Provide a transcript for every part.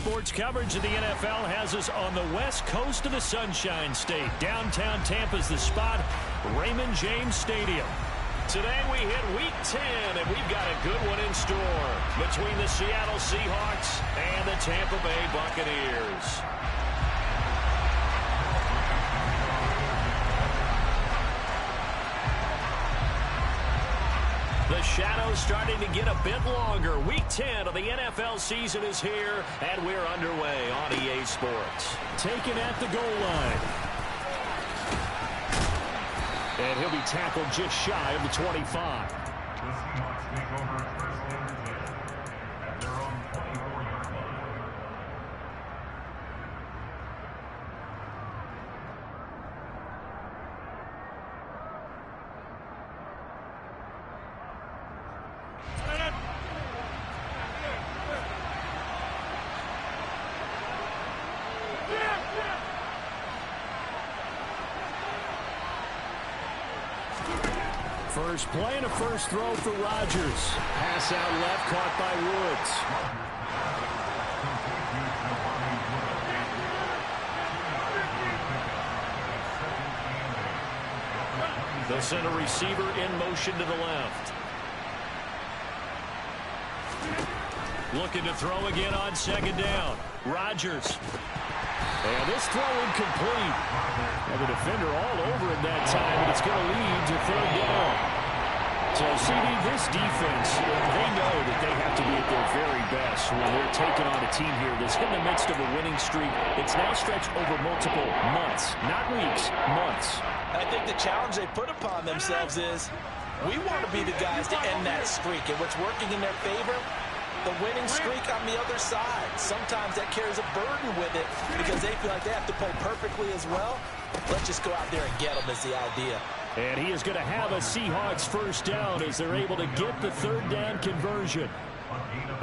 sports coverage of the NFL has us on the west coast of the Sunshine State. Downtown Tampa's the spot, Raymond James Stadium. Today we hit Week 10, and we've got a good one in store between the Seattle Seahawks and the Tampa Bay Buccaneers. The shadow's starting to get a bit longer. Week 10 of the NFL season is here, and we're underway on EA Sports. Taken at the goal line. And he'll be tackled just shy of the 25. The Seahawks take over first and 10 at their own 24-yard line. First play and a first throw for Rodgers. Pass out left, caught by Woods. They'll send a receiver in motion to the left. Looking to throw again on second down. Rodgers. And this throw incomplete. And the defender all over it that time, but it's going to lead to third down. So, CD, this defense, they know that they have to be at their very best when they're taking on a team here that's in the midst of a winning streak. It's now stretched over multiple months, not weeks, months. I think the challenge they put upon themselves is we want to be the guys to end that streak. And what's working in their favor? The winning streak on the other side. Sometimes that carries a burden with it because they feel like they have to play perfectly as well. Let's just go out there and get them is the idea. And he is going to have a Seahawks first down as they're able to get the third down conversion.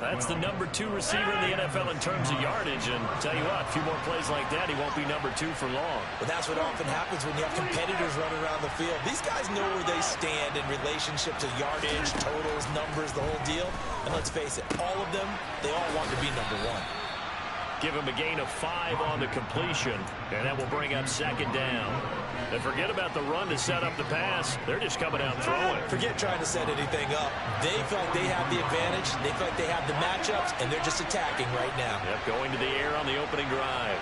That's the number 2 receiver in the NFL in terms of yardage. And tell you what, a few more plays like that, he won't be number 2 for long. But that's what often happens when you have competitors running around the field. These guys know where they stand in relationship to yardage, totals, numbers, the whole deal. And let's face it, all of them, they all want to be number 1. Give him a gain of 5 on the completion, and that will bring up second down. And forget about the run to set up the pass. They're just coming out throwing. Forget trying to set anything up. They feel like they have the advantage. They feel like they have the matchups, and they're just attacking right now. Yep, going to the air on the opening drive.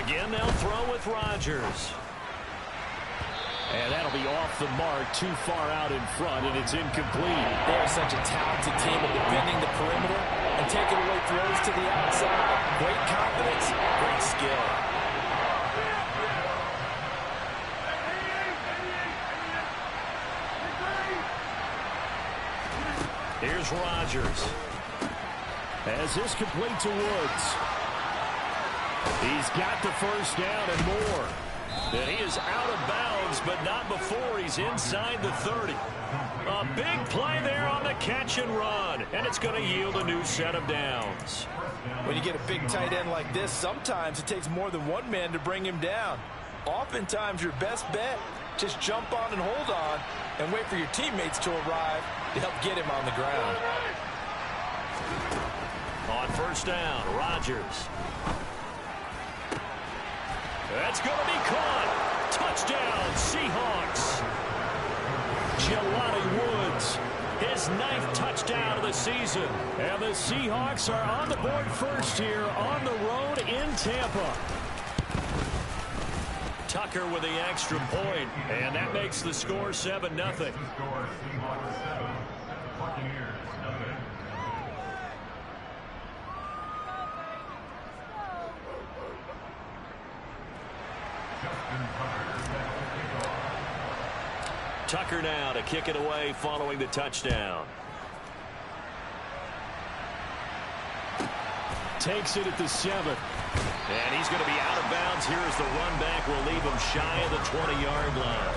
Again, they'll throw with Rodgers. And that'll be off the mark, too far out in front, and it's incomplete. They are such a talented team at defending the perimeter and taking away throws to the outside. Great confidence, great skill. Here's Rodgers. As this complete to Woods. He's got the first down and more. And he is out of bounds, but not before he's inside the 30. A big play there on the catch and run, and it's going to yield a new set of downs. When you get a big tight end like this, sometimes it takes more than one man to bring him down. Oftentimes, your best bet, just jump on and hold on and wait for your teammates to arrive to help get him on the ground. On first down, Rodgers. That's going to be caught. Touchdown, Seahawks. Jelani Woods, his 9th touchdown of the season. And the Seahawks are on the board first here on the road in Tampa. Tucker with the extra point, and that makes the score 7-0. Tucker now to kick it away following the touchdown. Takes it at the 7. And he's going to be out of bounds here as the run back will leave him shy of the 20-yard line.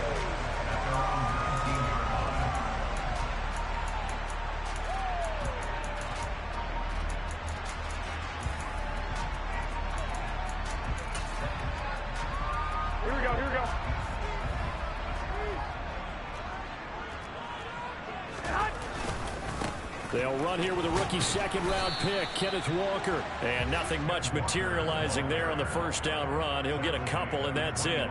Here we go, here we go. They'll run here with a rookie second-round pick, Kenneth Walker. And nothing much materializing there on the first down run. He'll get a couple, and that's it.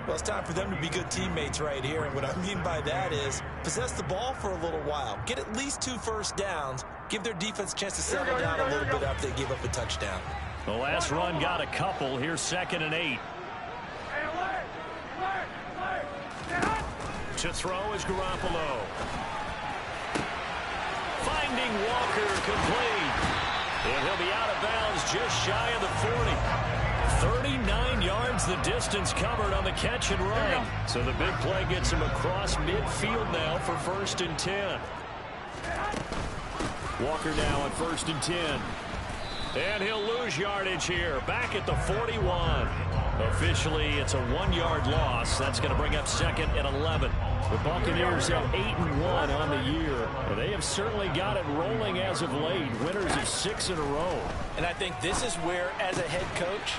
Well, it's time for them to be good teammates right here. And what I mean by that is possess the ball for a little while. Get at least 2 first downs. Give their defense a chance to settle down a little bit after they give up a touchdown. The last run got a couple. Here's 2nd and 8. To throw is Garoppolo. Finding Walker complete. And he'll be out of bounds just shy of the 40. 39 yards the distance covered on the catch and run. So the big play gets him across midfield now for 1st and 10. Walker now on 1st and 10. And he'll lose yardage here. Back at the 41. Officially, it's a 1-yard loss. That's going to bring up 2nd and 11. The Buccaneers have 8-1 on the year. And they have certainly got it rolling as of late. Winners of 6 in a row. And I think this is where, as a head coach,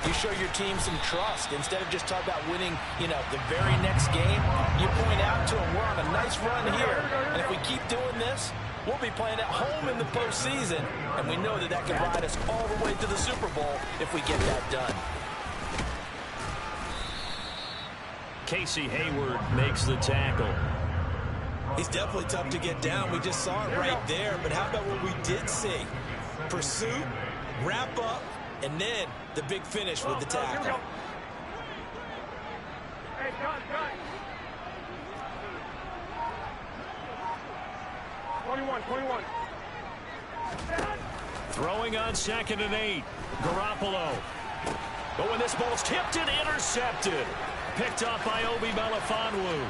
you show your team some trust. Instead of just talking about winning, the very next game, you point out to them, we're on a nice run here. And if we keep doing this, we'll be playing at home in the postseason. And we know that that can ride us all the way to the Super Bowl if we get that done. Casey Hayward makes the tackle. He's definitely tough to get down. We just saw it right there. But how about what we did see? Pursuit, wrap up, and then the big finish with the tackle. Hey, cut. 21. Throwing on 2nd and 8. Garoppolo. But when this ball's tipped and intercepted. Picked up by Obi Melifonwu.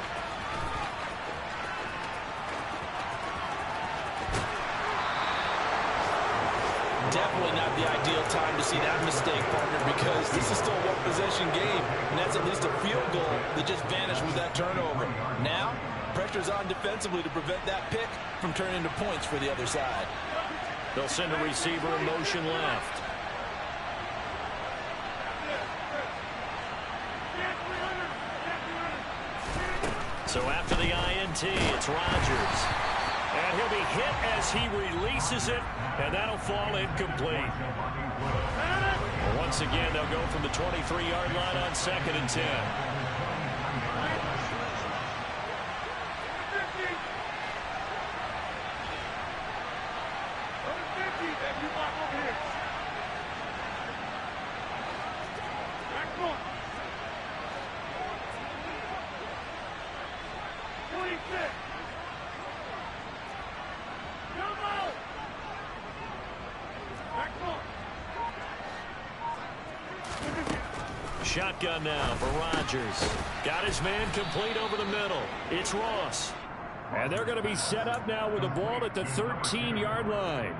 Definitely not the ideal time to see that mistake, partner, because this is still a one-possession game, and that's at least a field goal that just vanished with that turnover. Now, pressure's on defensively to prevent that pick from turning into points for the other side. They'll send a receiver in motion left. So after the INT, it's Rodgers. And he'll be hit as he releases it, and that'll fall incomplete. Once again, they'll go from the 23-yard line on 2nd and 10. Shotgun now for Rodgers. Got his man complete over the middle. It's Ross. And they're going to be set up now with the ball at the 13-yard line.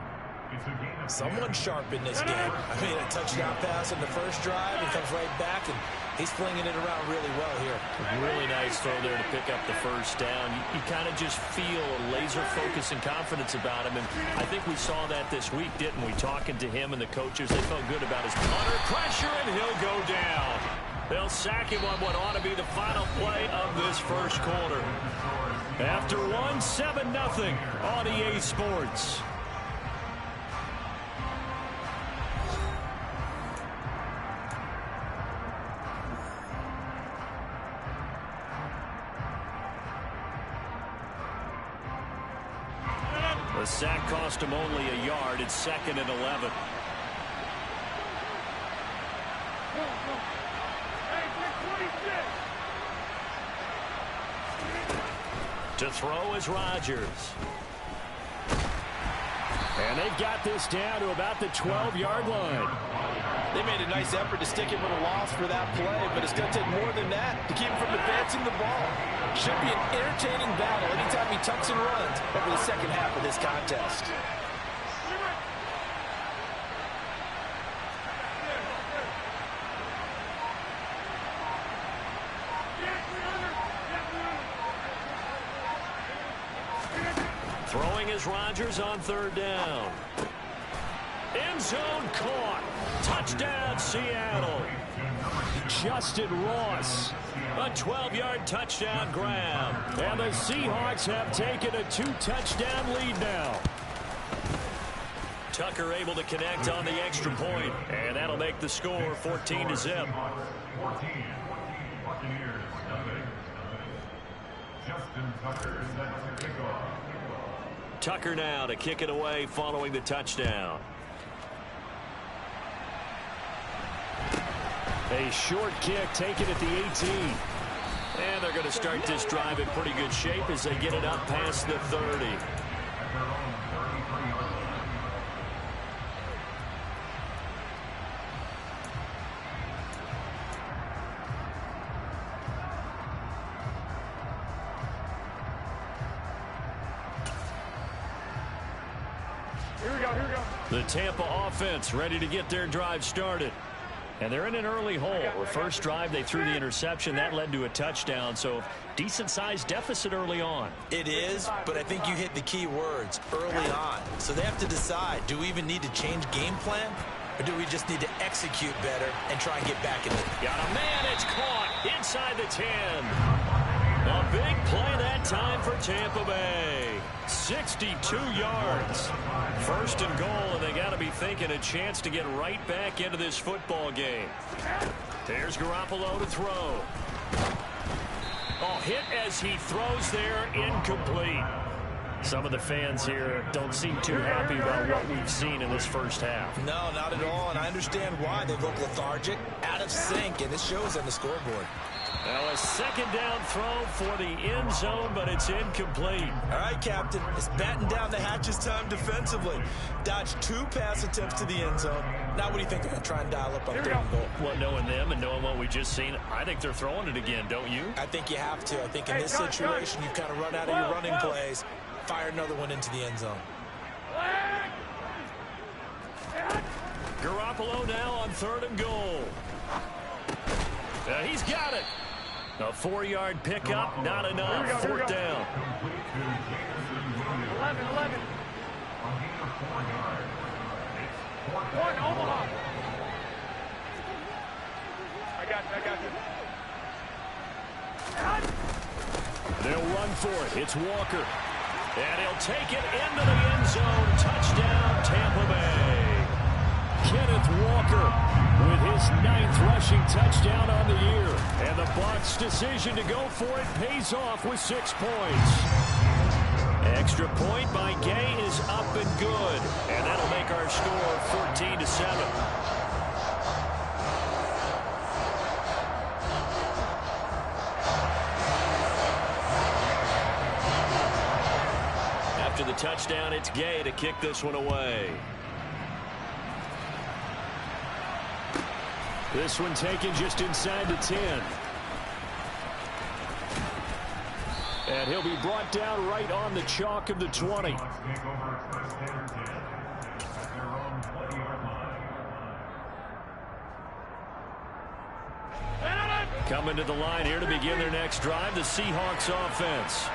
Someone sharp in this game. I mean, a touchdown pass on the first drive. He comes right back, and he's flinging it around really well here. Really nice throw there to pick up the first down. You kind of just feel a laser focus and confidence about him, and I think we saw that this week, didn't we? Talking to him and the coaches, they felt good about his under pressure, and he'll go down. They'll sack him on what ought to be the final play of this first quarter. After 7-0 on EA Sports. The sack cost him only a yard. It's 2nd and 11. To throw is Rodgers. And they've got this down to about the 12-yard line. They made a nice effort to stick him with a loss for that play, but it's going to take more than that to keep him from advancing the ball. Should be an entertaining battle anytime he tucks and runs over the second half of this contest. Throwing is Rodgers on 3rd down. End zone caught. Touchdown, Seattle. Justin Ross. A 12-yard touchdown grab. And the Seahawks have taken a 2-touchdown lead now. Tucker able to connect on the extra point, and that'll make the score 14-0. 14. Buccaneers. Justin Tucker set to kick off. Tucker now to kick it away following the touchdown. A short kick taken at the 18. And they're going to start this drive in pretty good shape as they get it up past the 30. The Tampa offense ready to get their drive started. And they're in an early hole. The first drive, they threw the interception. That led to a touchdown. So decent-sized deficit early on. It is, but I think you hit the key words, early on. So they have to decide, do we even need to change game plan? Or do we just need to execute better and try and get back in it? Got a man, it's caught inside the 10. A big play that time for Tampa Bay. 62 yards. First and goal, and they got to be thinking a chance to get right back into this football game. There's Garoppolo to throw. Oh, hit as he throws there, incomplete. Some of the fans here don't seem too happy about what we've seen in this first half. No, not at all, and I understand why. They look lethargic, out of sync, and it shows on the scoreboard. Now a second down throw for the end zone, but it's incomplete. All right, Captain, it's batten down the hatches time defensively. Dodged 2 pass attempts to the end zone. Now what do you think they're going to try and dial up on 3rd and goal? Well, knowing them and knowing what we just seen, I think they're throwing it again, don't you? I think you have to. I think in this situation, you've kind of run out of your running plays. Fire another one into the end zone. Garoppolo now on 3rd and goal. He's got it. A 4-yard pickup, not enough. 4th down. 11. One, Omaha. I got you. They'll run for it. It's Walker. And he'll take it into the end zone. Touchdown, Tampa Bay. Kenneth Walker with his 9th rushing touchdown on the year. And the Bucs' decision to go for it pays off with 6 points. Extra point by Gay is up and good. And that'll make our score 14-7. After the touchdown, it's Gay to kick this one away. This one taken just inside the 10. And he'll be brought down right on the chalk of the 20. Coming to the line here to begin their next drive, the Seahawks offense.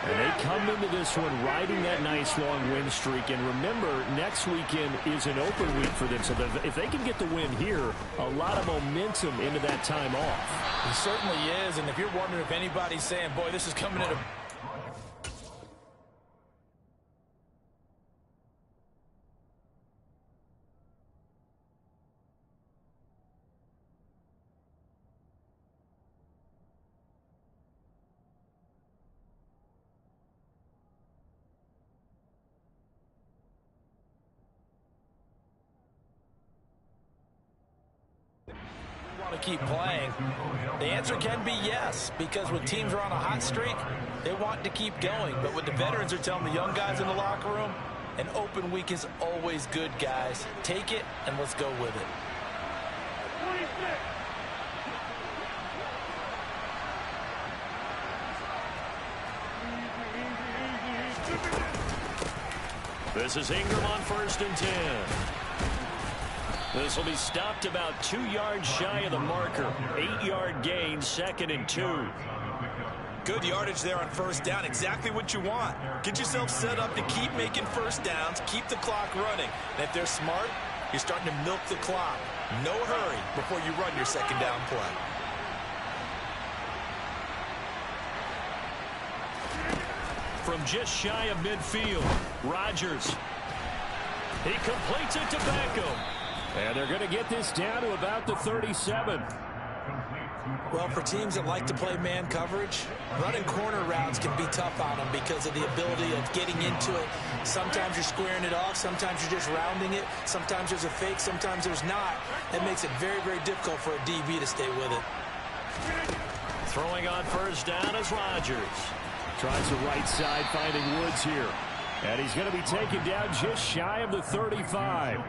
And they come into this one riding that nice long win streak. And remember, next weekend is an open week for them. So if they can get the win here, a lot of momentum into that time off. He certainly is. And if you're wondering if anybody's saying, boy, this is coming in a... to keep playing? The answer can be yes, because when teams are on a hot streak, they want to keep going. But what the veterans are telling the young guys in the locker room, an open week is always good, guys. Take it and let's go with it. 26. This is Ingram on 1st and 10. This will be stopped about 2 yards shy of the marker. 8-yard gain, 2nd and 2. Good yardage there on 1st down. Exactly what you want. Get yourself set up to keep making 1st downs, keep the clock running. And if they're smart, you're starting to milk the clock. No hurry before you run your second down play. From just shy of midfield, Rodgers. He completes it to Beckham. And they're going to get this down to about the 37. Well, for teams that like to play man coverage, running corner routes can be tough on them because of the ability of getting into it. Sometimes you're squaring it off. Sometimes you're just rounding it. Sometimes there's a fake. Sometimes there's not. That makes it very, very difficult for a DB to stay with it. Throwing on first down is Rodgers. Tries the right side, finding Woods here. And he's going to be taken down just shy of the 35.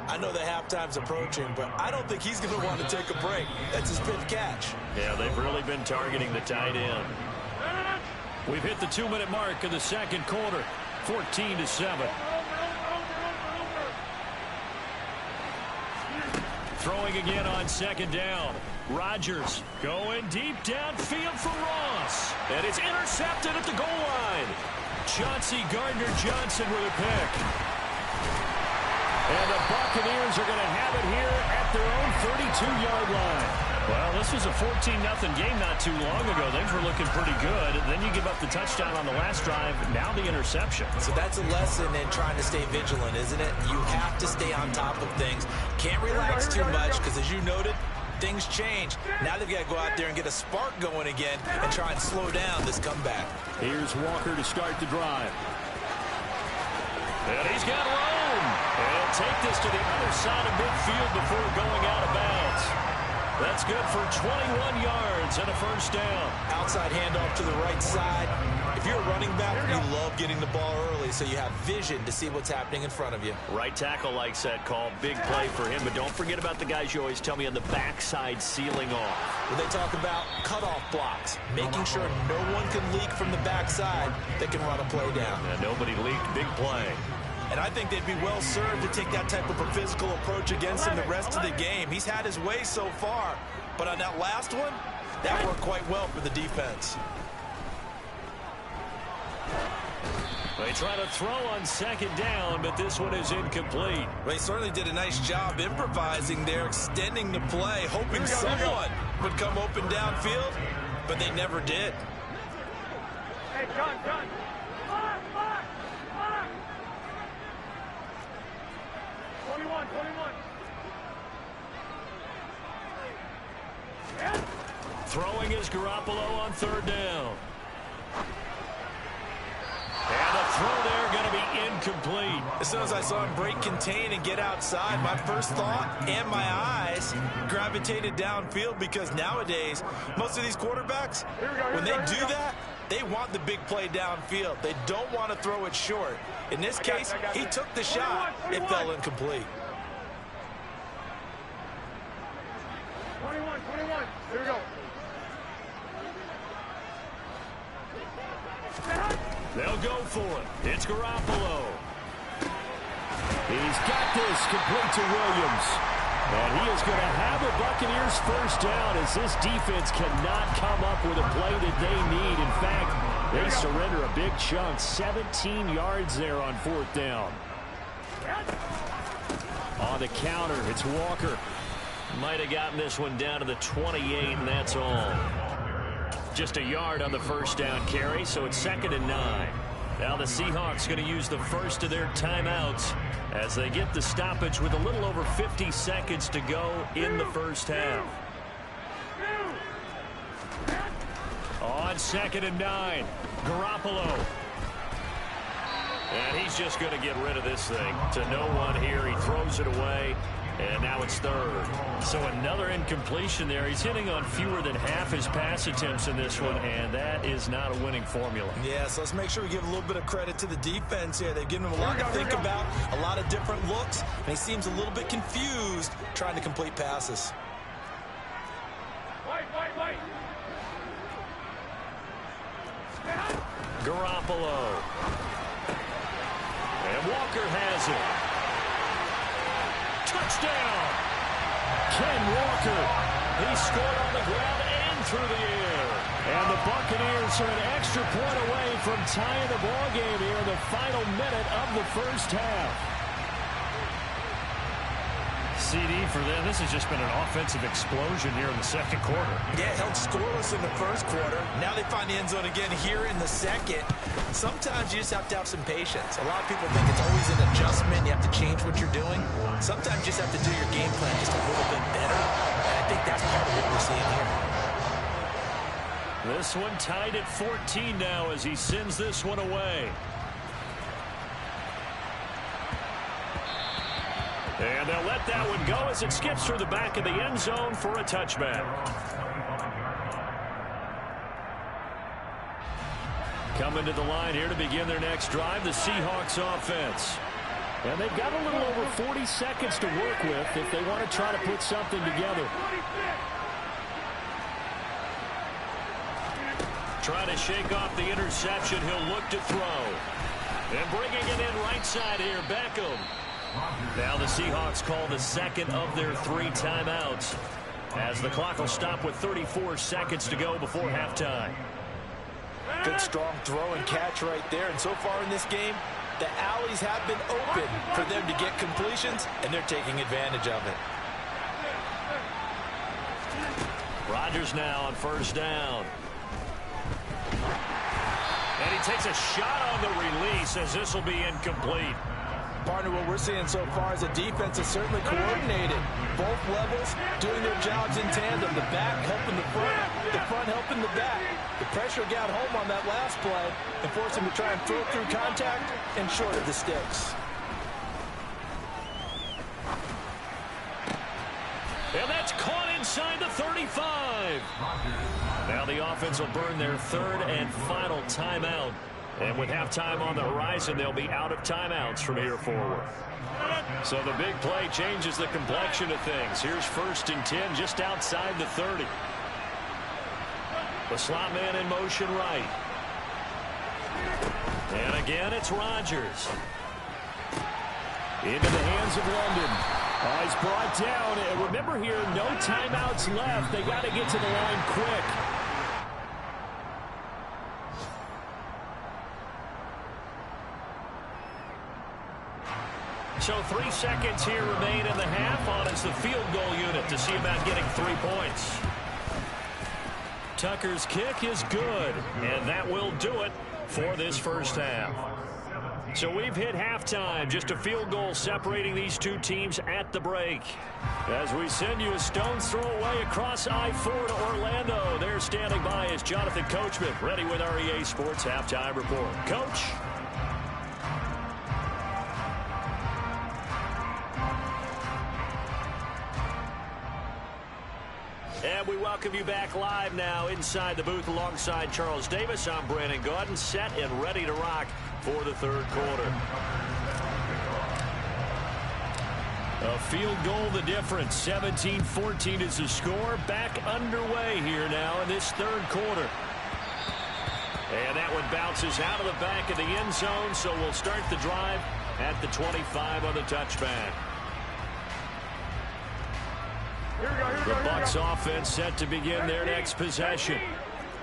I know the halftime's approaching, but I don't think he's going to want to take a break. That's his fifth catch. Yeah, they've really been targeting the tight end. We've hit the 2-minute mark of the second quarter, 14-7. Throwing again on second down. Rodgers going deep downfield for Ross. And it's intercepted at the goal line. Chauncey Gardner-Johnson with a pick. And the Buccaneers are going to have it here at their own 32-yard line. Well, this was a 14-0 game not too long ago. Things were looking pretty good. Then you give up the touchdown on the last drive. Now the interception. So that's a lesson in trying to stay vigilant, isn't it? You have to stay on top of things. Can't relax too much because, as you noted, things change. Now they've got to go out there and get a spark going again and try and slow down this comeback. Here's Walker to start the drive. And he's got room. And he'll take this to the other side of midfield before going out of bounds. That's good for 21 yards and a first down. Outside handoff to the right side. If you're a running back, you love getting the ball early so you have vision to see what's happening in front of you. Right tackle likes that call. Big play for him. But don't forget about the guys you always tell me on the backside sealing off. When they talk about cutoff blocks, making sure no one can leak from the backside that can run a play down. Yeah, nobody leaked. Big play. And I think they'd be well served to take that type of a physical approach against him the rest of the game. He's had his way so far. But on that last one, that worked quite well for the defense. They try to throw on second down, but this one is incomplete. They certainly did a nice job improvising there, extending the play, hoping someone would come open downfield, but they never did. Hey, John. 21. Throwing is Garoppolo on third down. And the throw there going to be incomplete. As soon as I saw him break contain and get outside, my first thought and my eyes gravitated downfield because nowadays, most of these quarterbacks, when they do that, they want the big play downfield. They don't want to throw it short. In this case, he took the shot. It fell incomplete. 21. Here we go. They'll go for it. It's Garoppolo. He's got this complete to Williams. And he is going to have the Buccaneers first down as this defense cannot come up with a play that they need. In fact, they surrender a big chunk. 17 yards there on fourth down. On the counter, it's Walker. Might have gotten this one down to the 28, and that's all. Just a yard on the first down carry, so it's 2nd and 9. Now the Seahawks going to use the first of their timeouts as they get the stoppage with a little over 50 seconds to go in the first half. On 2nd and 9, Garoppolo. And he's just going to get rid of this thing to no one here. He throws it away. And now it's third. So another incompletion there. He's hitting on fewer than half his pass attempts in this one, and that is not a winning formula. Yeah, so let's make sure we give a little bit of credit to the defense here. They've given him a lot to think about, a lot of different looks, and he seems a little bit confused trying to complete passes. Wait. Garoppolo. And Walker has it. Touchdown! Ken Walker. He scored on the ground and through the air. And the Buccaneers are an extra point away from tying the ball game here in the final minute of the first half. CD for them. This has just been an offensive explosion here in the second quarter. Yeah, held scoreless in the first quarter. Now they find the end zone again here in the second. Sometimes you just have to have some patience. A lot of people think it's always an adjustment. You have to change what you're doing. Sometimes you just have to do your game plan just a little bit better. And I think that's part of what we're seeing here. This one tied at 14 now as he sends this one away. And they'll let that one go as it skips through the back of the end zone for a touchback. Coming to the line here to begin their next drive, the Seahawks offense. And they've got a little over 40 seconds to work with if they want to try to put something together. Trying to shake off the interception. He'll look to throw. And bringing it in right side here, Beckham. Now the Seahawks call the second of their 3 timeouts as the clock will stop with 34 seconds to go before halftime. Good strong throw and catch right there. And so far in this game, the alleys have been open for them to get completions, and they're taking advantage of it. Rodgers now on first down. And he takes a shot on the release as this will be incomplete. Partner, what we're seeing so far is the defense is certainly coordinated. Both levels doing their jobs in tandem. The back helping the front helping the back. The pressure got home on that last play and forced him to try and throw through contact and short of the sticks. And that's caught inside the 35. Now the offense will burn their 3rd and final timeout. And with halftime on the horizon, they'll be out of timeouts from here forward. So the big play changes the complexion of things. Here's 1st and 10 just outside the 30. The slot man in motion right. And again, it's Rodgers. Into the hands of London. He's brought down. And remember here, no timeouts left. They got to get to the line quick. So 3 seconds here remain in the half on as the field goal unit to see about getting 3 points. Tucker's kick is good, and that will do it for this first half. So we've hit halftime, just a field goal separating these two teams at the break. As we send you a stone's throw away across I-4 to Orlando. There standing by is Jonathan Coachman, ready with our EA Sports Halftime Report. Coach. And we welcome you back live now inside the booth alongside Charles Davis. I'm Brandon Gaudin, set and ready to rock for the 3rd quarter. A field goal the difference. 17-14 is the score. Back underway here now in this 3rd quarter. And that one bounces out of the back of the end zone, so we'll start the drive at the 25 on the touchback. The Bucs offense set to begin their next possession.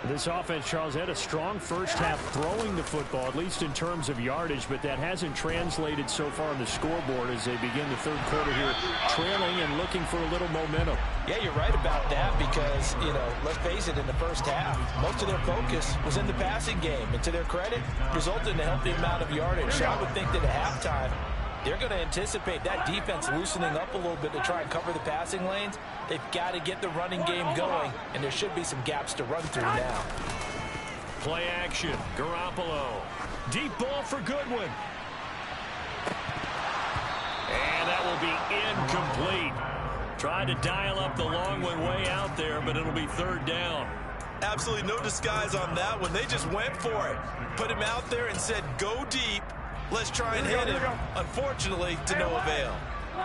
This offense, Charles, had a strong first half throwing the football, at least in terms of yardage, but that hasn't translated so far on the scoreboard as they begin the 3rd quarter here, trailing and looking for a little momentum. Yeah, you're right about that because, you know, let's face it, in the first half, most of their focus was in the passing game. And to their credit, resulted in a healthy amount of yardage. So I would think that at halftime, they're going to anticipate that defense loosening up a little bit to try and cover the passing lanes. They've got to get the running game going, and there should be some gaps to run through now. Play action. Garoppolo. Deep ball for Goodwin. And that will be incomplete. Tried to dial up the long one way out there, but it'll be 3rd down. Absolutely no disguise on that one. They just went for it. Put him out there and said, go deep. Let's try and hit him. Unfortunately, to no avail.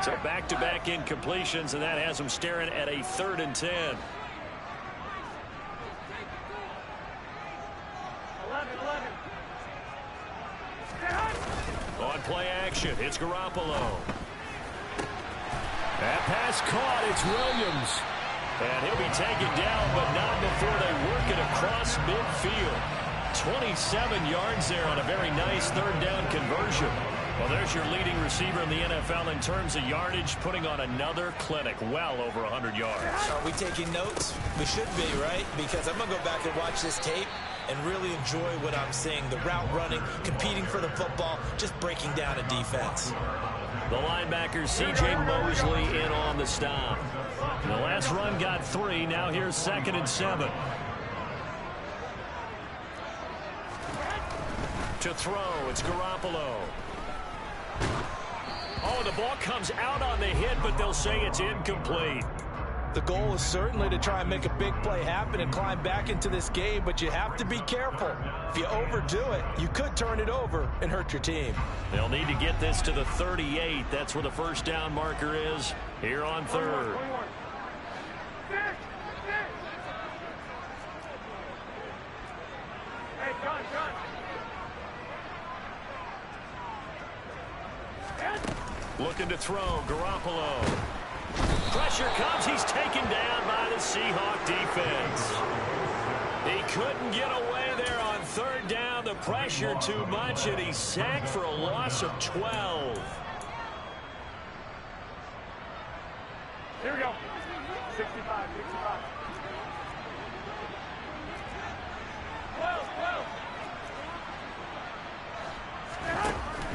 So back-to-back incompletions, and that has them staring at a 3rd and 10. 11. On play action, it's Garoppolo. That pass caught, it's Williams. And he'll be taken down, but not before they work it across midfield. 27 yards there on a very nice 3rd down conversion. Well, there's your leading receiver in the NFL in terms of yardage, putting on another clinic, well over 100 yards. Are we taking notes? We should be, right? Because I'm going to go back and watch this tape and really enjoy what I'm seeing. The route running, competing for the football, just breaking down a defense. The linebacker, C.J. Mosley, in on the stop. The last run got 3. Now here's 2nd and 7. To throw, it's Garoppolo. Oh, the ball comes out on the hit, but they'll say it's incomplete. The goal is certainly to try and make a big play happen and climb back into this game, but you have to be careful. If you overdo it, you could turn it over and hurt your team. They'll need to get this to the 38. That's where the first down marker is here on 3rd. Looking to throw, Garoppolo. Pressure comes, he's taken down by the Seahawk defense. He couldn't get away there on 3rd down. The pressure too much, and he's sacked for a loss of 12. Here we go. 65, 65. 12.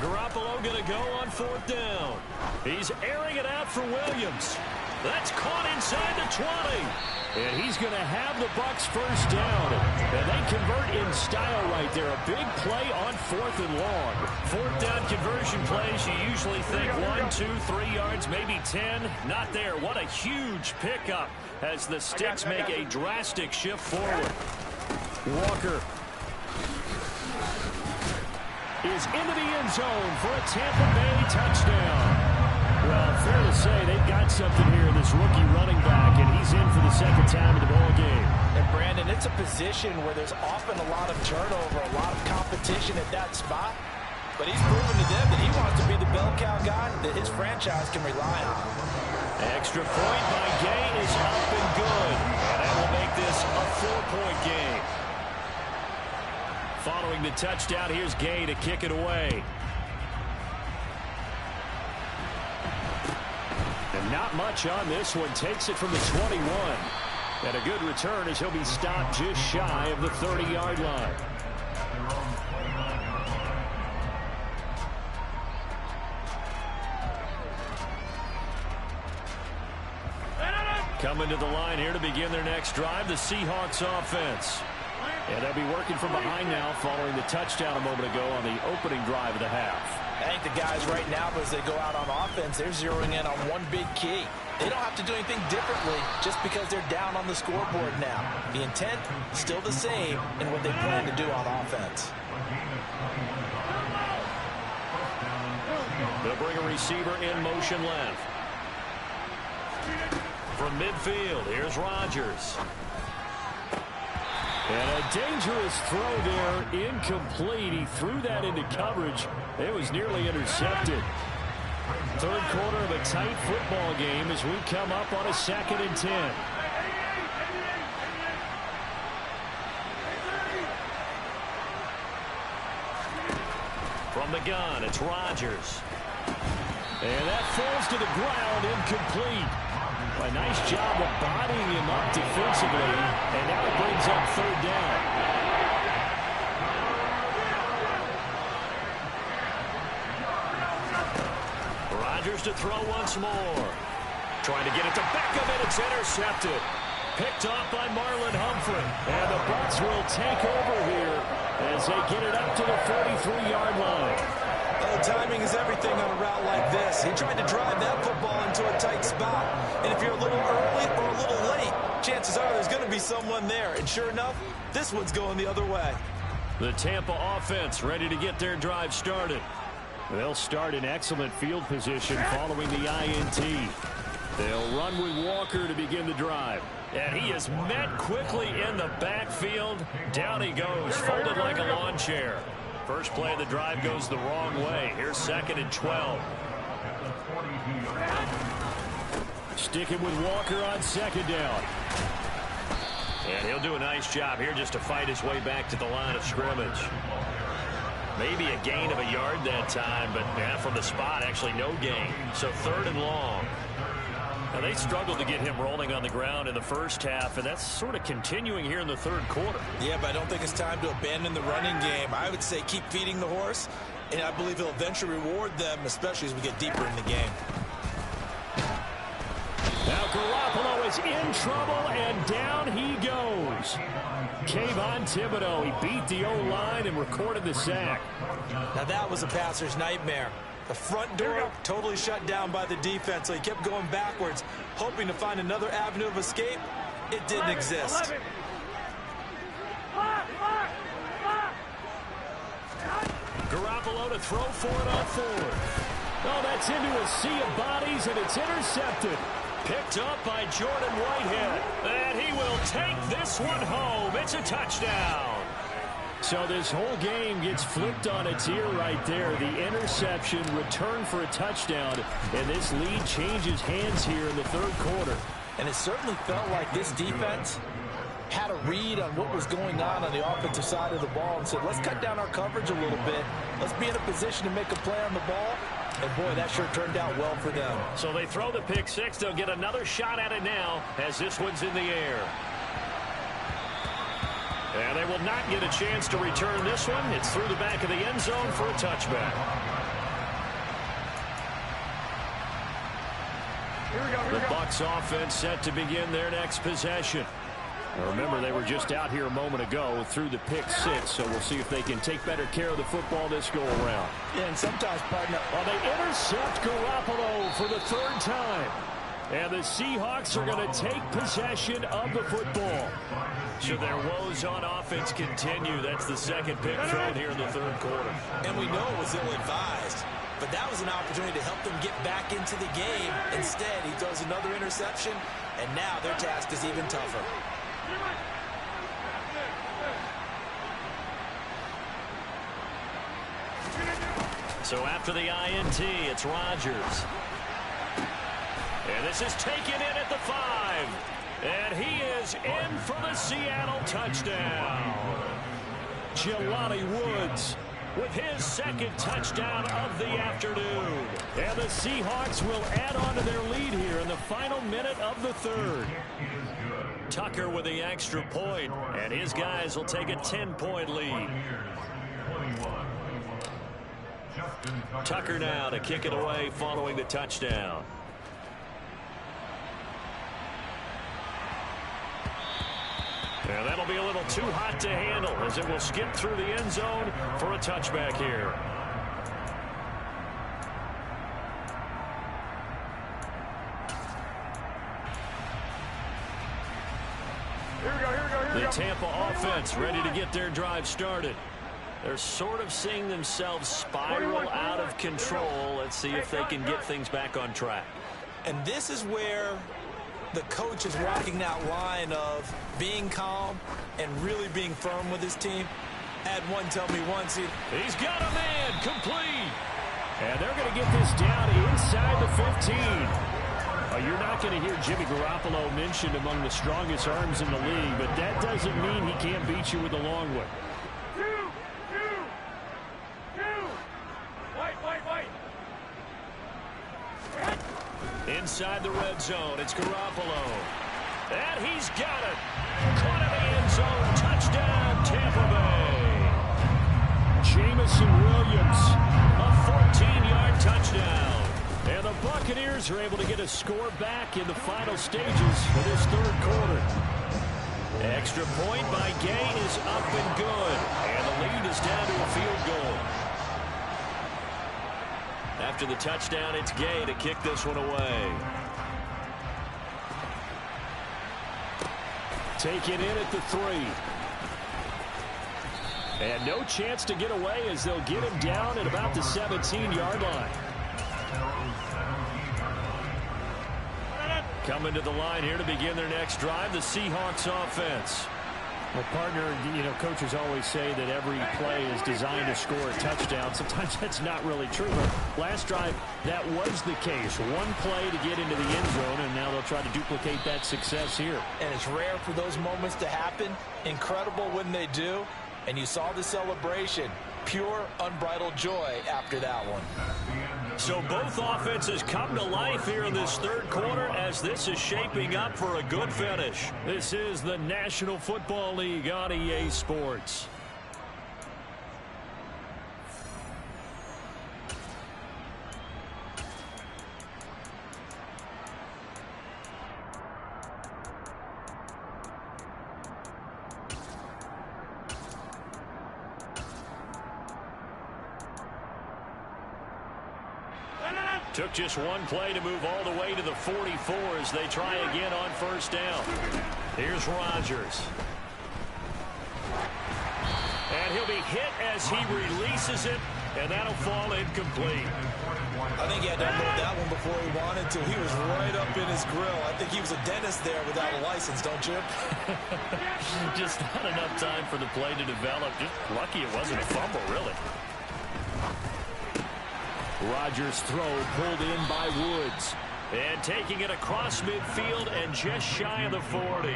Garoppolo going to go on 4th down. He's airing it out for Williams. That's caught inside the 20. And he's going to have the Bucs first down. And they convert in style right there. A big play on 4th and long. 4th down conversion plays, you usually think 1, 2, 3 yards, maybe 10. Not there. What a huge pickup as the Sticks make a drastic shift forward. Walker is into the end zone for a Tampa Bay touchdown. Well, fair to say they've got something here in this rookie running back, and he's in for the 2nd time in the ball game. And Brandon, it's a position where there's often a lot of turnover, a lot of competition at that spot. But he's proven to them that he wants to be the bell cow guy that his franchise can rely on. Extra point by Gay is up and good. And that will make this a 4-point game. Following the touchdown, here's Gay to kick it away. And not much on this one. Takes it from the 21. And a good return as he'll be stopped just shy of the 30-yard line. Coming to the line here to begin their next drive, the Seahawks offense. And they'll be working from behind now following the touchdown a moment ago on the opening drive of the half. I think the guys right now, as they go out on offense, they're zeroing in on one big key. They don't have to do anything differently just because they're down on the scoreboard now. The intent still the same in what they plan to do on offense. They'll bring a receiver in motion left. From midfield, here's Rodgers. And a dangerous throw there, incomplete. He threw that into coverage. It was nearly intercepted. 3rd quarter of a tight football game as we come up on a 2nd and 10. From the gun, it's Rodgers. And that falls to the ground, incomplete. A nice job of bodying him up defensively, and now it brings up 3rd down. Rodgers to throw once more. Trying to get it to Beckham, and it's intercepted. Picked off by Marlon Humphrey. And the Bucs will take over here as they get it up to the 43-yard line. Timing is everything on a route like this. He tried to drive that football into a tight spot. And if you're a little early or a little late, chances are there's going to be someone there. And sure enough, this one's going the other way. The Tampa offense ready to get their drive started. They'll start in excellent field position following the INT. They'll run with Walker to begin the drive. And he is met quickly in the backfield. Down he goes, folded like a lawn chair. First play of the drive goes the wrong way. Here's 2nd and 12. Sticking with Walker on 2nd down. And he'll do a nice job here just to fight his way back to the line of scrimmage. Maybe a gain of a yard that time, but from the spot, actually no gain. So 3rd and long. Now, they struggled to get him rolling on the ground in the first half, and that's sort of continuing here in the 3rd quarter. Yeah, but I don't think it's time to abandon the running game. I would say keep feeding the horse, and I believe he'll eventually reward them, especially as we get deeper in the game. Now Garoppolo is in trouble, and down he goes. Kayvon Thibodeau, he beat the O-line and recorded the sack. Now that was a passer's nightmare. The front door totally shut down by the defense, so he kept going backwards, hoping to find another avenue of escape. It didn't exist. Garoppolo to throw for it on 4th. Oh, that's into a sea of bodies, and it's intercepted. Picked up by Jordan Whitehead. And he will take this one home. It's a touchdown. So this whole game gets flipped on its ear right there. The interception, return for a touchdown, and this lead changes hands here in the 3rd quarter. And it certainly felt like this defense had a read on what was going on the offensive side of the ball and said, let's cut down our coverage a little bit. Let's be in a position to make a play on the ball. And, boy, that sure turned out well for them. So they throw the pick 6. They'll get another shot at it now as this one's in the air. And they will not get a chance to return this one. It's through the back of the end zone for a touchback. The Bucs offense set to begin their next possession. Now remember, they were just out here a moment ago through the pick 6, so we'll see if they can take better care of the football this go-around. Yeah, and sometimes, partner, they intercept Garoppolo for the 3rd time. And the Seahawks are going to take possession of the football. So their woes on offense continue. That's the 2nd pick thrown here in the 3rd quarter. And we know it was ill-advised, but that was an opportunity to help them get back into the game. Instead, he throws another interception, and now their task is even tougher. So after the INT, it's Rodgers. And this is taken in at the 5. And he is in for the Seattle touchdown. Jelani Woods with his 2nd touchdown of the afternoon. And the Seahawks will add on to their lead here in the final minute of the 3rd. Tucker with the extra point, and his guys will take a 10-point lead. Tucker now to kick it away following the touchdown. And that'll be a little too hot to handle as it will skip through the end zone for a touchback here. The Tampa offense ready to get their drive started. They're sort of seeing themselves spiral out of control. Let's see if they can get things back on track. And this is where the coach is walking that line of being calm and really being firm with his team. Had one tell me once. He's got a man complete. And they're going to get this down inside the 15. You're not going to hear Jimmy Garoppolo mentioned among the strongest arms in the league, but that doesn't mean he can't beat you with a long one. Inside the red zone, it's Garoppolo. And he's got it. Caught in the end zone. Touchdown, Tampa Bay. Jamison Williams, a 14-yard touchdown. And the Buccaneers are able to get a score back in the final stages of this 3rd quarter. Extra point by Gay is up and good. And the lead is down to a field goal. After the touchdown, it's Gay to kick this one away. Take it in at the 3. And no chance to get away as they'll get him down at about the 17-yard line. Coming to the line here to begin their next drive, the Seahawks offense. Well, partner, coaches always say that every play is designed to score a touchdown. Sometimes that's not really true, but last drive, that was the case. One play to get into the end zone, and now they'll try to duplicate that success here. And it's rare for those moments to happen. Incredible when they do. And you saw the celebration. pure, unbridled joy after that one. So both offenses come to life here in this third quarter as this is shaping up for a good finish. This is the National Football League on EA Sports. Took just one play to move all the way to the 44 as they try again on first down. Here's Rodgers. And he'll be hit as he releases it, and that'll fall incomplete. I think he had to unload that one before he wanted to. He was right up in his grill. I think he was a dentist there without a license, don't you? Just not enough time for the play to develop. Just lucky it wasn't a fumble, really. Rodgers' throw pulled in by Woods. And taking it across midfield and just shy of the 40.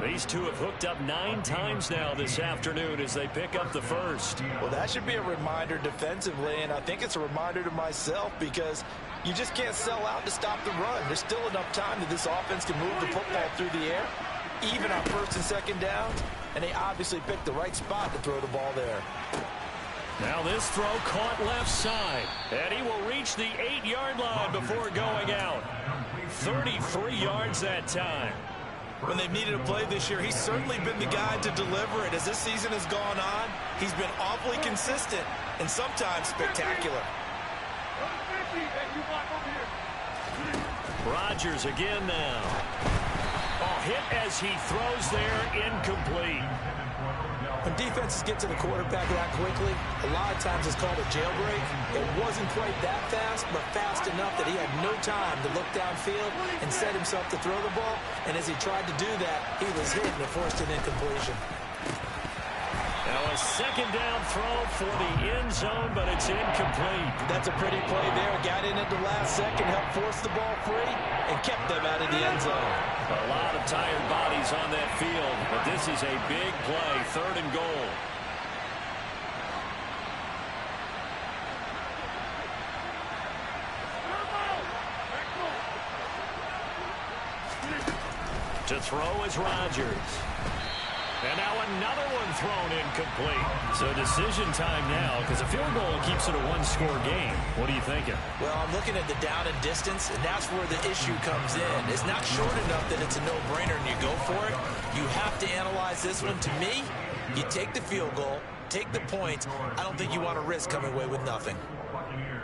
These two have hooked up 9 times now this afternoon as they pick up the first. Well, that should be a reminder defensively, and I think it's a reminder to myself because you just can't sell out to stop the run. There's still enough time that this offense can move the football through the air, even on first and second downs, and they obviously picked the right spot to throw the ball there. Now this throw caught left side, and he will reach the 8-yard line before going out. 33 yards that time. When they've needed a play this year, he's certainly been the guy to deliver it. As this season has gone on, he's been awfully consistent and sometimes spectacular. Rodgers again now. Oh, hit as he throws there, incomplete. When defenses get to the quarterback that quickly, a lot of times it's called a jailbreak. It wasn't quite that fast, but fast enough that he had no time to look downfield and set himself to throw the ball. And as he tried to do that, he was hit and forced an incompletion. Now a second down throw for the end zone, but it's incomplete. That's a pretty play there. Got in at the last second, helped force the ball free, and kept them out of the end zone. A lot of tired bodies on that field, but this is a big play, 3rd and goal. To throw is Rodgers. And now another one thrown incomplete. So decision time now because a field goal keeps it a 1-score game. What are you thinking? Well, I'm looking at the down and distance, and that's where the issue comes in. It's not short enough that it's a no-brainer and you go for it. You have to analyze this one. To me, you take the field goal, take the points. I don't think you want to risk coming away with nothing.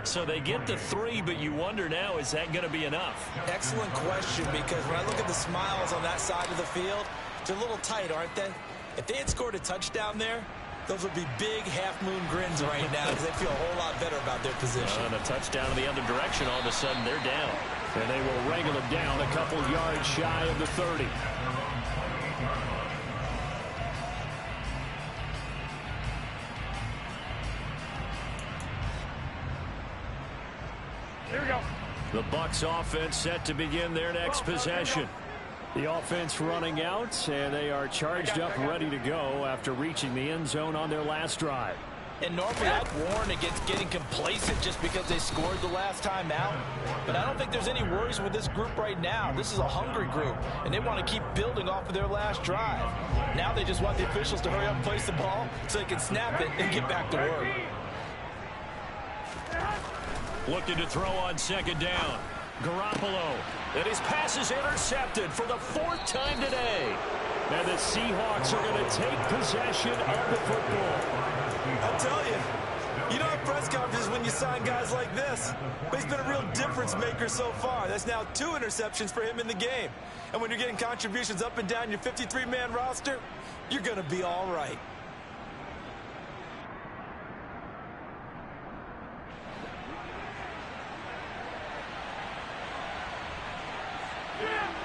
So they get the 3, but you wonder now, is that going to be enough? Excellent question, because when I look at the smiles on that side of the field, they're a little tight, aren't they? If they had scored a touchdown there, those would be big half-moon grins right now because they feel a whole lot better about their position. And a touchdown in the other direction, all of a sudden they're down. And they will wrangle it down a couple yards shy of the 30. Here we go. The Bucs offense set to begin their next possession. The offense running out, and they are charged up, ready to go after reaching the end zone on their last drive. And normally I'd warn against getting complacent just because they scored the last time out. But I don't think there's any worries with this group right now. This is a hungry group, and they want to keep building off of their last drive. Now they just want the officials to hurry up and place the ball so they can snap it and get back to work. Looking to throw on second down. Garoppolo. And his pass is intercepted for the 4th time today. And the Seahawks are going to take possession of the football. I'll tell you, you don't have press conferences when you sign guys like this. But he's been a real difference maker so far. That's now 2 interceptions for him in the game. And when you're getting contributions up and down your 53-man roster, you're going to be all right.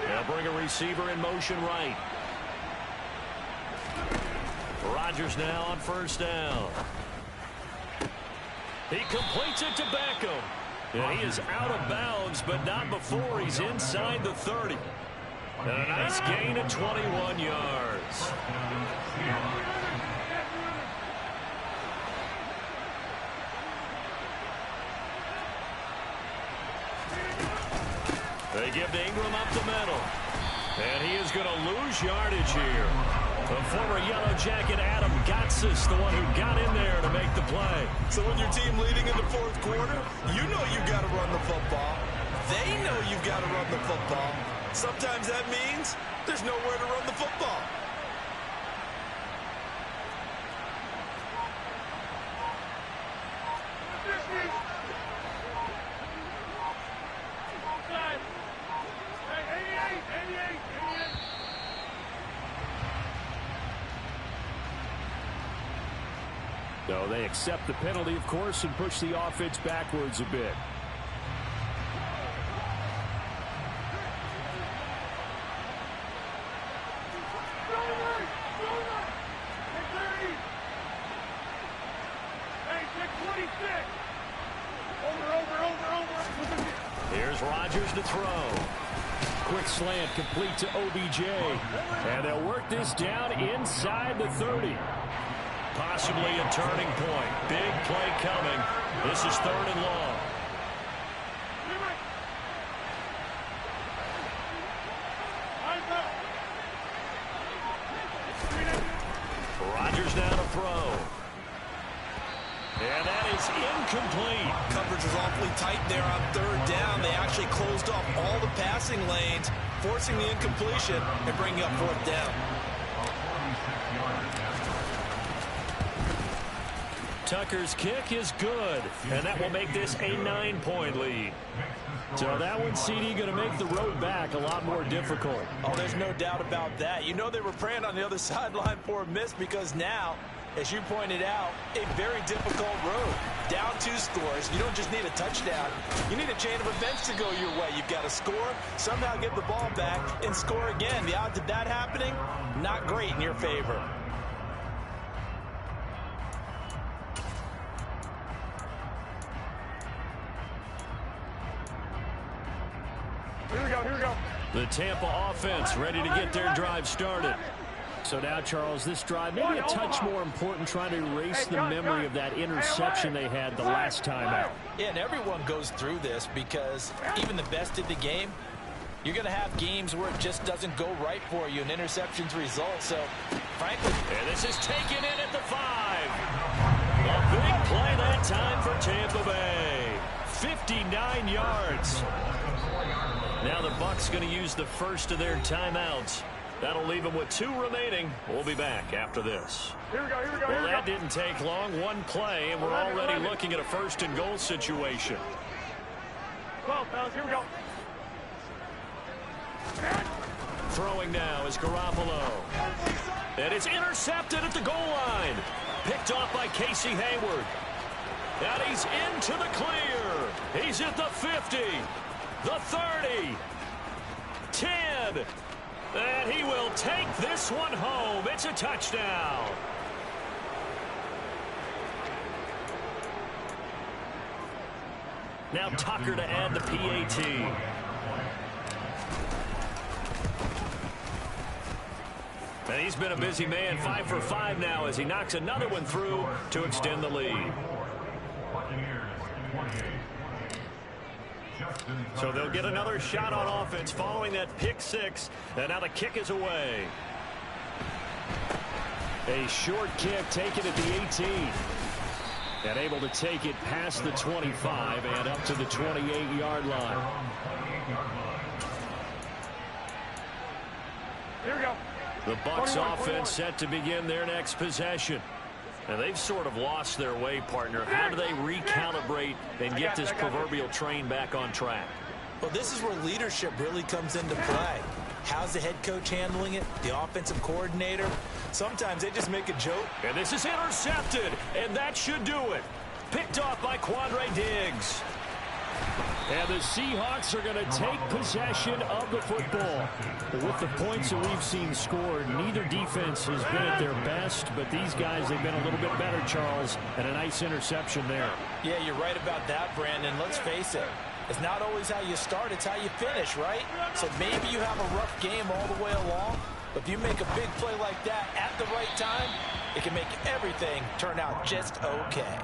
They'll bring a receiver in motion right. Rodgers now on first down. He completes it to Beckham. And he is out of bounds, but not before he's inside the 30. And a nice gain of 21 yards. And he is going to lose yardage here. The former Yellow Jacket Adam Gotsis, the one who got in there to make the play. So when your team leading in the fourth quarter, you know you've got to run the football. They know you've got to run the football. Sometimes that means there's nowhere to run the football. So they accept the penalty, of course, and push the offense backwards a bit. Here's Rodgers to throw. Quick slant complete to OBJ. And they'll work this down inside the 30. Possibly a turning point. Big play coming. This is 3rd and long. Rodgers now to throw. And that is incomplete. Coverage was awfully tight there on 3rd down. They actually closed off all the passing lanes, forcing the incompletion and bringing up 4th down. Tucker's kick is good, and that will make this a 9-point lead. So that one, CD, going to make the road back a lot more difficult. Oh, there's no doubt about that. You know they were praying on the other sideline for a miss because now, as you pointed out, a very difficult road. Down 2 scores. You don't just need a touchdown. You need a chain of events to go your way. You've got to score, somehow get the ball back, and score again. The odds of that happening, not great in your favor. Here we go. The Tampa offense ready to get their drive started. So now, Charles, this drive maybe a touch more important, trying to erase the memory of that interception they had the last time out. Yeah, and everyone goes through this because even the best in the game, you're going to have games where it just doesn't go right for you, and interceptions result. So, frankly, and this is taken in at the 5. A big play that time for Tampa Bay. 59 yards. Now the Bucs going to use the first of their timeouts. That'll leave them with 2 remaining. We'll be back after this. Here we go. Well, that didn't take long. 1 play, and we're already looking at a 1st and goal situation. Well, fellas, here we go. Throwing now is Garoppolo. And it's intercepted at the goal line. Picked off by Casey Hayward. And he's into the clear. He's at the 50. The 30. 10. And he will take this one home. It's a touchdown. Now Tucker to add the PAT. And he's been a busy man. 5 for 5 now as he knocks another one through to extend the lead. So they'll get another shot on offense following that pick 6. And now the kick is away. A short kick taken at the 18. And able to take it past the 25 and up to the 28-yard line. Here we go. The Bucs offense set to begin their next possession. And they've sort of lost their way, partner. How do they recalibrate and get this proverbial train back on track? Well, this is where leadership really comes into play. How's the head coach handling it? The offensive coordinator? Sometimes they just make a joke. And this is intercepted, and that should do it. Picked off by Quandre Diggs. And the Seahawks are going to take possession of the football. But with the points that we've seen scored, neither defense has been at their best, but these guys, they've been a little bit better, Charles, and a nice interception there. Yeah, you're right about that, Brandon. Let's face it. It's not always how you start, it's how you finish, right? So maybe you have a rough game all the way along, but if you make a big play like that at the right time, it can make everything turn out just okay.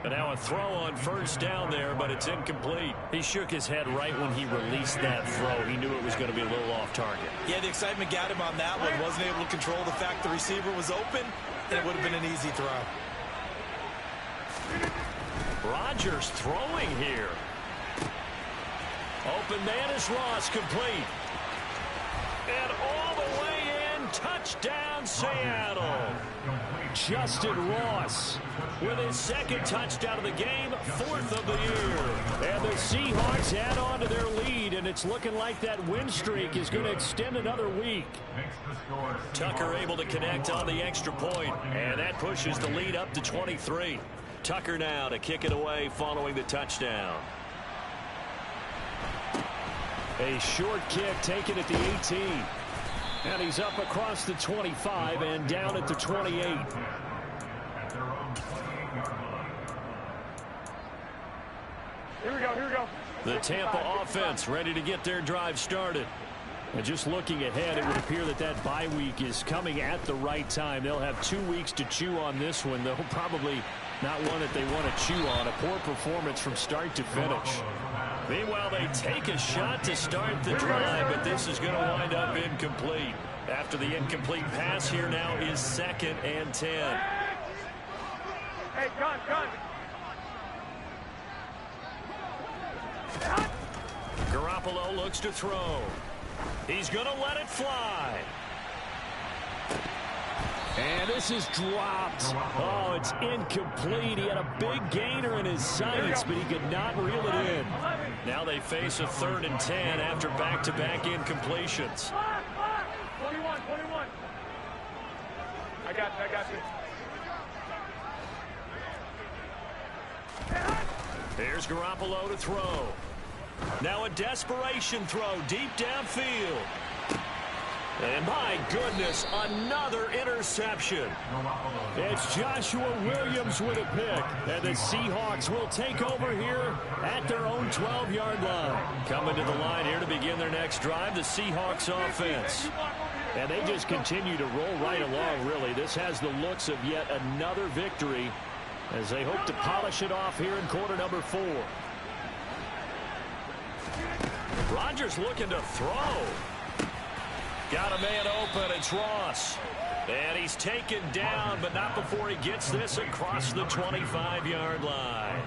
And now a throw on first down there, but it's incomplete. He shook his head right when he released that throw. He knew it was going to be a little off target. Yeah, the excitement got him on that one. Wasn't able to control the fact the receiver was open, and it would have been an easy throw. Rodgers throwing here. Open man is Ross, complete. And all the way in, touchdown Seattle. Justin Ross with his second touchdown of the game, fourth of the year. And the Seahawks add on to their lead, and it's looking like that win streak is going to extend another week. Tucker able to connect on the extra point, and that pushes the lead up to 23. Tucker now to kick it away following the touchdown. A short kick taken at the 18. And he's up across the 25 and down at the 28. Here we go. The Tampa offense ready to get their drive started. And just looking ahead, it would appear that that bye week is coming at the right time. They'll have 2 weeks to chew on this one, though probably not one that they want to chew on. A poor performance from start to finish. Meanwhile, they take a shot to start the drive, but this is going to wind up incomplete. After the incomplete pass, here now is 2nd and 10. Hey, gun. Garoppolo looks to throw. He's going to let it fly. And this is dropped. Oh, it's incomplete. He had a big gainer in his sights, but he could not reel it in. Now they face a 3rd and 10 after back-to-back incompletions. 21. I got you. Here's Garoppolo to throw. Now a desperation throw deep downfield. And my goodness, another interception. It's Joshua Williams with a pick. And the Seahawks will take over here at their own 12-yard line. Coming to the line here to begin their next drive, the Seahawks offense. And they just continue to roll right along, really. This has the looks of yet another victory as they hope to polish it off here in quarter number 4. Rodgers looking to throw. Got a man open. It's Ross. And he's taken down, but not before he gets this across the 25-yard line.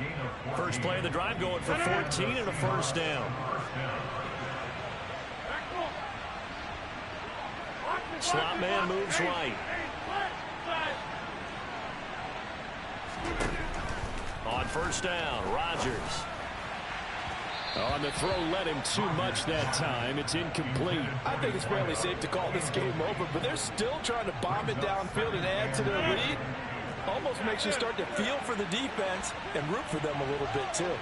First play of the drive going for 14 and a first down. Slot man moves right. On first down, Rodgers. On the throw, let him too much that time. It's incomplete. I think it's fairly safe to call this game over, but they're still trying to bomb it downfield and add to their lead. Almost makes you start to feel for the defense and root for them a little bit, too.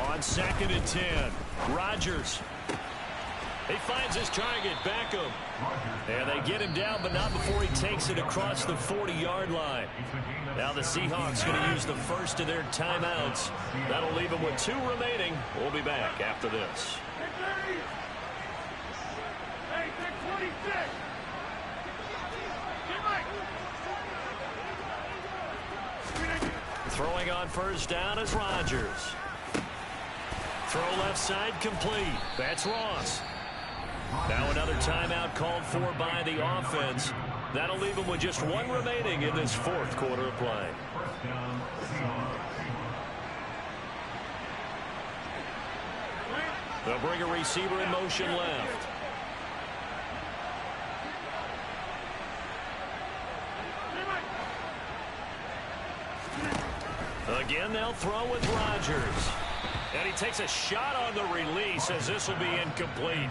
On 2nd and 10, Rodgers. He finds his target, Beckham. And they get him down, but not before he takes it across the 40-yard line. Now the Seahawks going to use the first of their timeouts. That'll leave them with 2 remaining. We'll be back after this. Throwing on first down is Rodgers. Throw left side complete. That's Ross. Now another timeout called for by the offense. That'll leave them with just 1 remaining in this 4th quarter of play. They'll bring a receiver in motion left. Again, they'll throw with Rodgers. And he takes a shot on the release as this will be incomplete.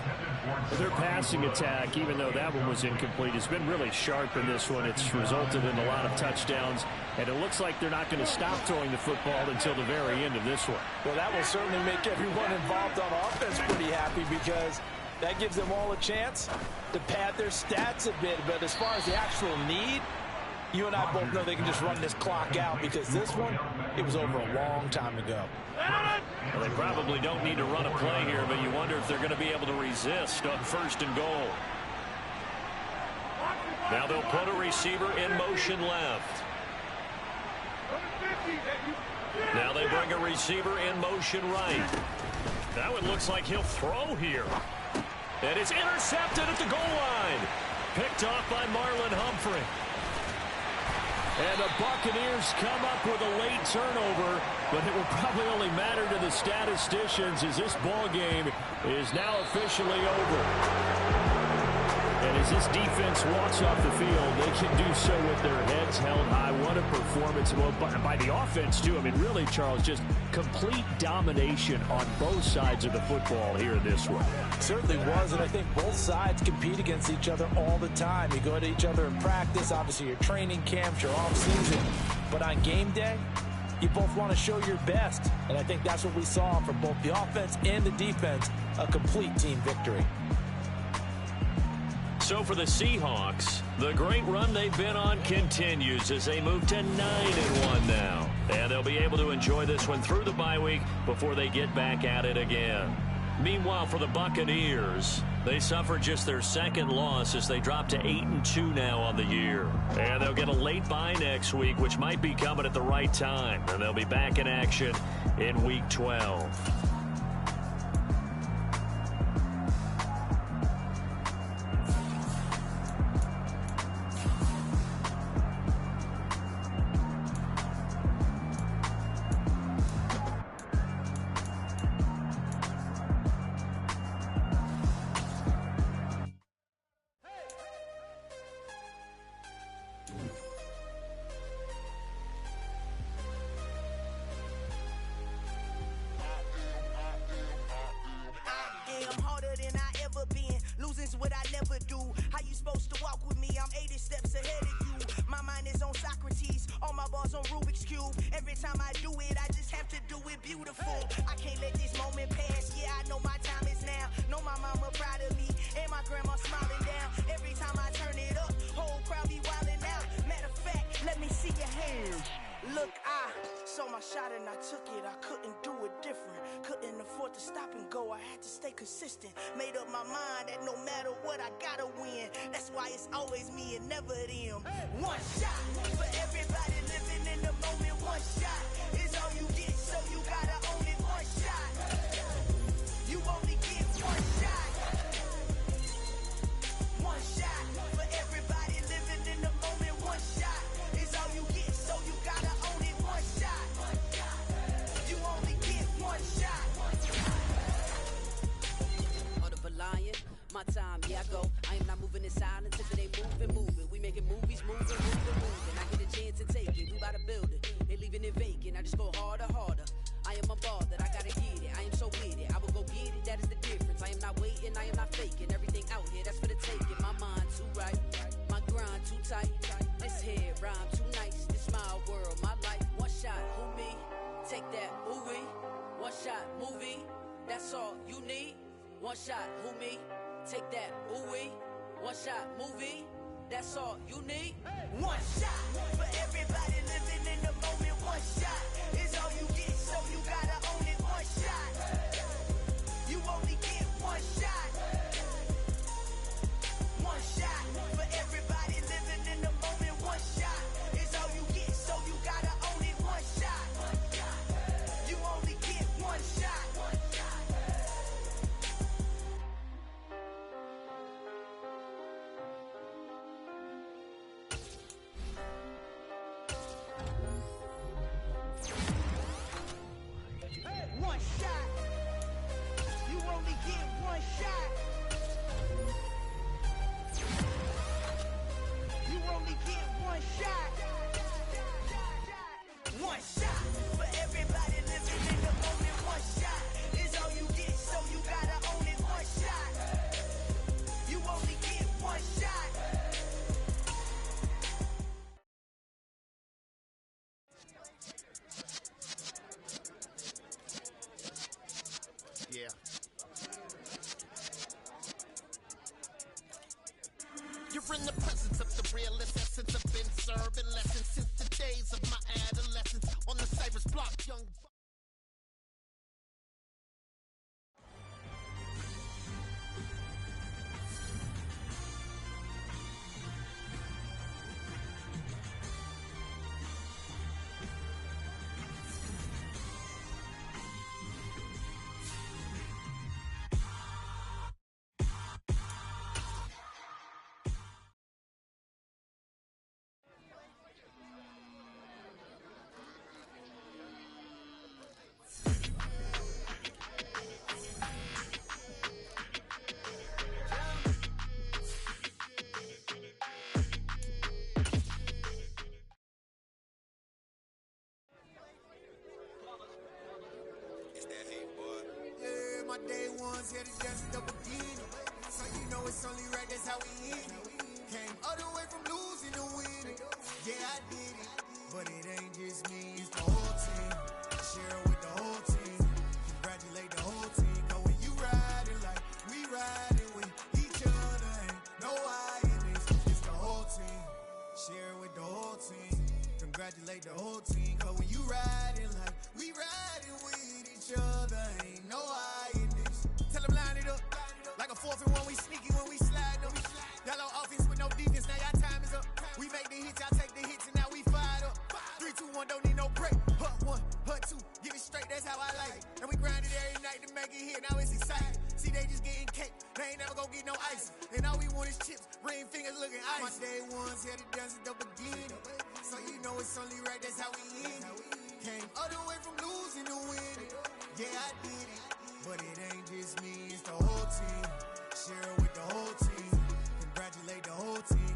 Their passing attack, even though that one was incomplete, has been really sharp in this one. It's resulted in a lot of touchdowns, and it looks like they're not going to stop throwing the football until the very end of this one. Well, that will certainly make everyone involved on offense pretty happy because that gives them all a chance to pad their stats a bit. But as far as the actual need, you and I both know they can just run this clock out because this one, it was over a long time ago. Well, they probably don't need to run a play here, but you wonder if they're going to be able to resist on 1st and goal. Now they'll put a receiver in motion left. Now they bring a receiver in motion right. That one looks like he'll throw here. And it's intercepted at the goal line. Picked off by Marlon Humphrey. And the Buccaneers come up with a late turnover, but it will probably only matter to the statisticians as this ball game is now officially over. And as this defense walks off the field, they can do so with their heads held high. What a performance by the offense, too. I mean, really, Charles, just complete domination on both sides of the football here in this one. Certainly was, and I think both sides compete against each other all the time. You go to each other in practice, obviously your training camps, your off-season. But on game day, you both want to show your best. And I think that's what we saw from both the offense and the defense, a complete team victory. So for the Seahawks, the great run they've been on continues as they move to 9-1 now. And they'll be able to enjoy this one through the bye week before they get back at it again. Meanwhile, for the Buccaneers, they suffered just their second loss as they drop to 8-2 now on the year. And they'll get a late bye next week, which might be coming at the right time. And they'll be back in action in Week 12. Consistent, made up my mind that no matter what I gotta win. That's why it's always me and never them. One shot for everybody living in the moment. One shot is all you get, so you gotta own it. One shot, you only get one shot. One shot for everybody living in the moment. One shot is all you get, so you gotta own it. One shot, you only get one shot. My time, yeah, I go. I am not moving in silence if it ain't moving. We making movies, moving. I get a chance to take it. We about to build it. They leaving it vacant. I just go harder. I am a ball that I gotta get it. I am so with it. I will go get it. That is the difference. I am not waiting. I am not faking. Everything out here, that's for the taking. My mind too right. My grind too tight. This head rhyme too nice. This my world, my life. One shot, who me? Take that, movie. One shot, movie. That's all you need. One shot, who me? Take that, ooh-wee. One shot, movie. That's all you need. One shot for everybody living in the moment. One shot is all you get, so you gotta own it. One shot, you only get one shot. One shot for everybody living in the moment. One shot is all you get, so you gotta own it. One shot, you only get one shot. One shot. You only get one shot. You only get one shot. One shot for everybody living in the moment. One shot is all you get, so you gotta own it. One shot. You only get one shot. Yeah. You're in the presence of the realest essence. I've been serving lessons since the days of my adolescence. On the Cypress block, young... ones here to dance at the beginning. So you know it's only right, that's how we end it. Came all the way from losing to winning. Yeah, I did it, but it ain't just me, it's the whole team. Share it with the whole team. Congratulate the whole team. Cause when you riding like we riding with each other, ain't no I in this. It's the whole team. Share it with the whole team. Congratulate the whole team. Cause when you riding like we riding with each other, ain't no I in this. Tell them line it up. Like a 4th and 1, we sneaky when we slide them. Y'all on offense with no defense, now y'all time is up. We make the hits, y'all take the hits, and now we fired up. 3, 2, 1, don't need no break. Hut 1, hut 2, get it straight, that's how I like it. And we grind it every night to make it here, now it's exciting. See, they just getting cake, they ain't never gonna get no ice. And all we want is chips, ring fingers looking ice. My day ones here to dance at the beginning. So you know it's only right, that's how we end it. Came all the way from losing to winning. Yeah, I did it, but it ain't just me, it's the whole team. Share it with the whole team. Congratulate the whole team.